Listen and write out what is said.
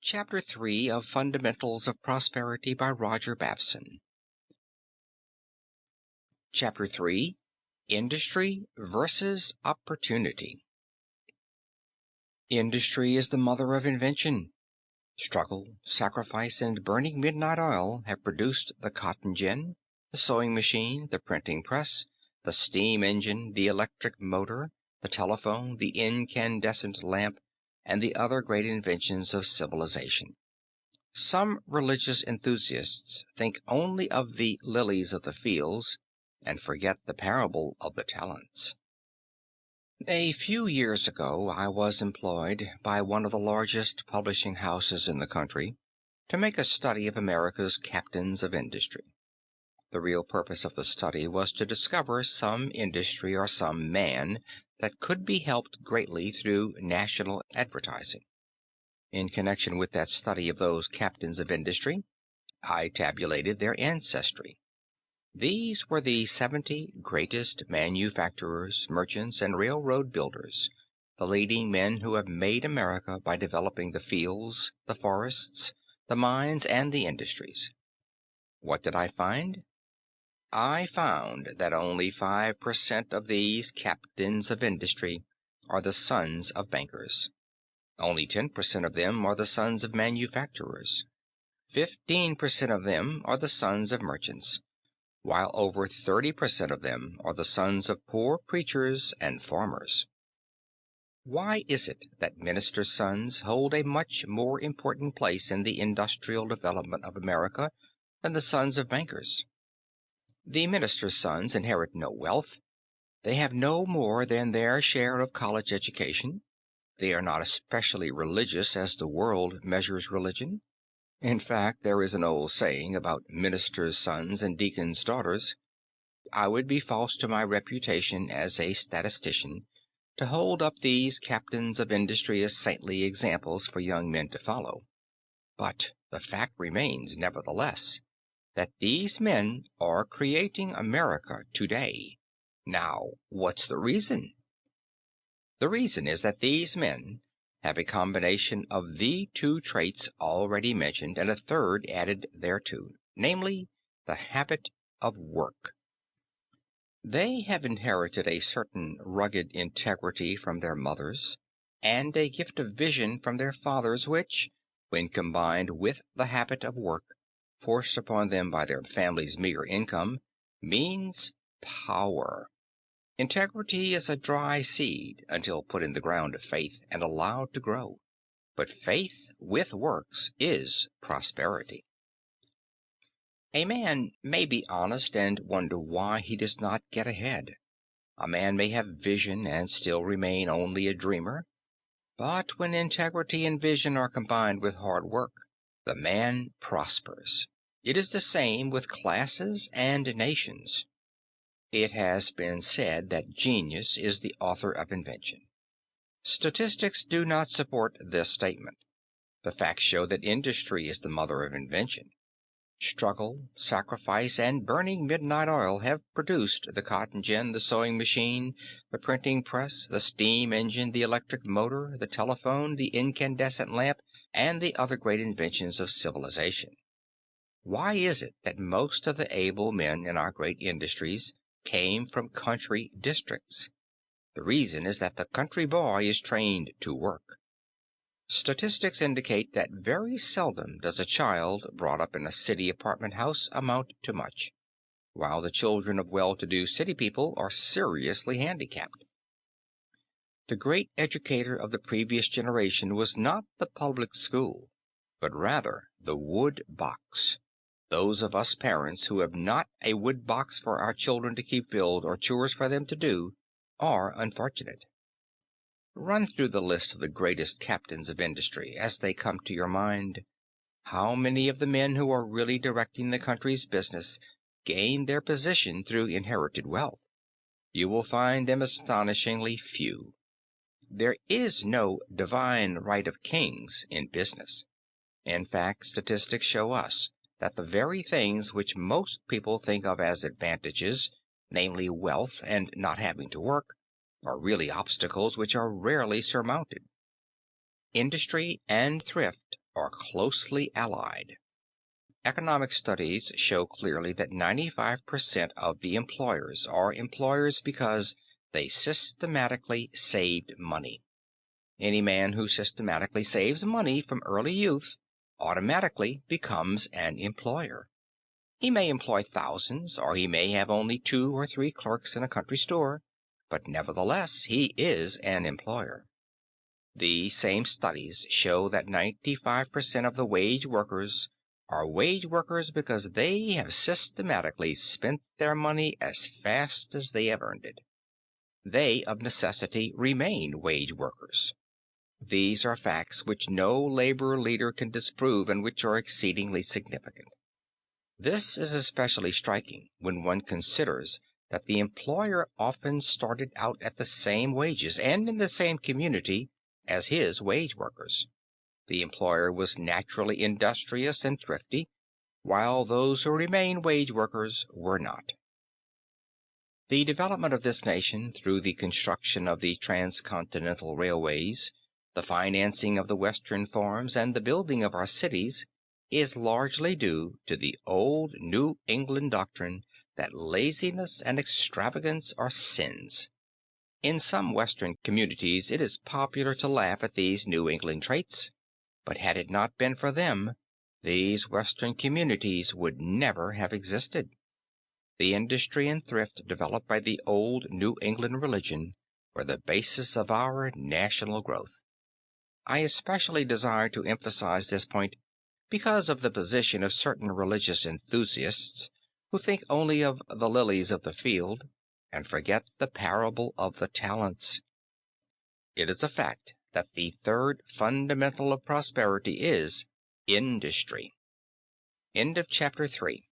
Chapter 3 of Fundamentals of Prosperity by Roger Babson. Chapter 3 Industry versus Opportunity. Industry is the mother of invention. Struggle, sacrifice, and burning midnight oil have produced the cotton gin, the sewing machine, the printing press, the steam engine, the electric motor, the telephone, the incandescent lamp, and the other great inventions of civilization. Some religious enthusiasts think only of the lilies of the fields and forget the parable of the talents. A few years ago I was employed by one of the largest publishing houses in the country to make a study of America's captains of industry. The real purpose of the study was to discover some industry or some man that could be helped greatly through national advertising. In connection with that study of those captains of industry, I tabulated their ancestry. These were the 70 greatest manufacturers, merchants, and railroad builders, the leading men who have made America by developing the fields, the forests, the mines, and the industries. What did I find? I found that only 5% of these captains of industry are the sons of bankers. Only 10% of them are the sons of manufacturers. 15% of them are the sons of merchants, while over 30% of them are the sons of poor preachers and farmers. Why is it that ministers' sons hold a much more important place in the industrial development of America than the sons of bankers? The ministers' sons inherit no wealth. They have no more than their share of college education. They are not especially religious as the world measures religion. In fact, there is an old saying about ministers' sons and deacons' daughters. I would be false to my reputation as a statistician to hold up these captains of industry as saintly examples for young men to follow. But the fact remains, nevertheless, that these men are creating America today. Now, what's the reason? The reason is that these men have a combination of the two traits already mentioned and a third added thereto, namely, the habit of work. They have inherited a certain rugged integrity from their mothers, and a gift of vision from their fathers which, when combined with the habit of work, forced upon them by their family's meager income, means power. Integrity is a dry seed until put in the ground of faith and allowed to grow. But faith with works is prosperity. A man may be honest and wonder why he does not get ahead. A man may have vision and still remain only a dreamer. But when integrity and vision are combined with hard work, the man prospers. It is the same with classes and nations. It has been said that genius is the author of invention. Statistics do not support this statement. The facts show that industry is the mother of invention. Struggle, sacrifice, and burning midnight oil have produced the cotton gin, the sewing machine, the printing press, the steam engine, the electric motor, the telephone, the incandescent lamp, and the other great inventions of civilization. Why is it that most of the able men in our great industries came from country districts? The reason is that the country boy is trained to work. Statistics indicate that very seldom does a child brought up in a city apartment house amount to much, while the children of well-to-do city people are seriously handicapped. The great educator of the previous generation was not the public school, but rather the wood box. Those of us parents who have not a wood box for our children to keep filled or chores for them to do are unfortunate. Run through the list of the greatest captains of industry as they come to your mind. How many of the men who are really directing the country's business gain their position through inherited wealth? You will find them astonishingly few. There is no divine right of kings in business. In fact, statistics show us that the very things which most people think of as advantages, namely wealth and not having to work, are really obstacles which are rarely surmounted. Industry and thrift are closely allied. Economic studies show clearly that 95% of the employers are employers because they systematically saved money. Any man who systematically saves money from early youth automatically becomes an employer. He may employ thousands, or he may have only 2 or 3 clerks in a country store, but nevertheless he is an employer. The same studies show that 95% of the wage workers are wage workers because they have systematically spent their money as fast as they have earned it. They of necessity remain wage workers. These are facts which no labor leader can disprove and which are exceedingly significant. This is especially striking when one considers that the employer often started out at the same wages and in the same community as his wage workers. The employer was naturally industrious and thrifty, while those who remain wage workers were not. The development of this nation through the construction of the transcontinental railways, the financing of the western farms, and the building of our cities is largely due to the old New England doctrine that laziness and extravagance are sins. In some western communities it is popular to laugh at these New England traits, but had it not been for them, these western communities would never have existed. The industry and thrift developed by the old New England religion were the basis of our national growth. I especially desire to emphasize this point because of the position of certain religious enthusiasts who think only of the lilies of the field and forget the parable of the talents. It is a fact that the third fundamental of prosperity is industry. End of chapter 3.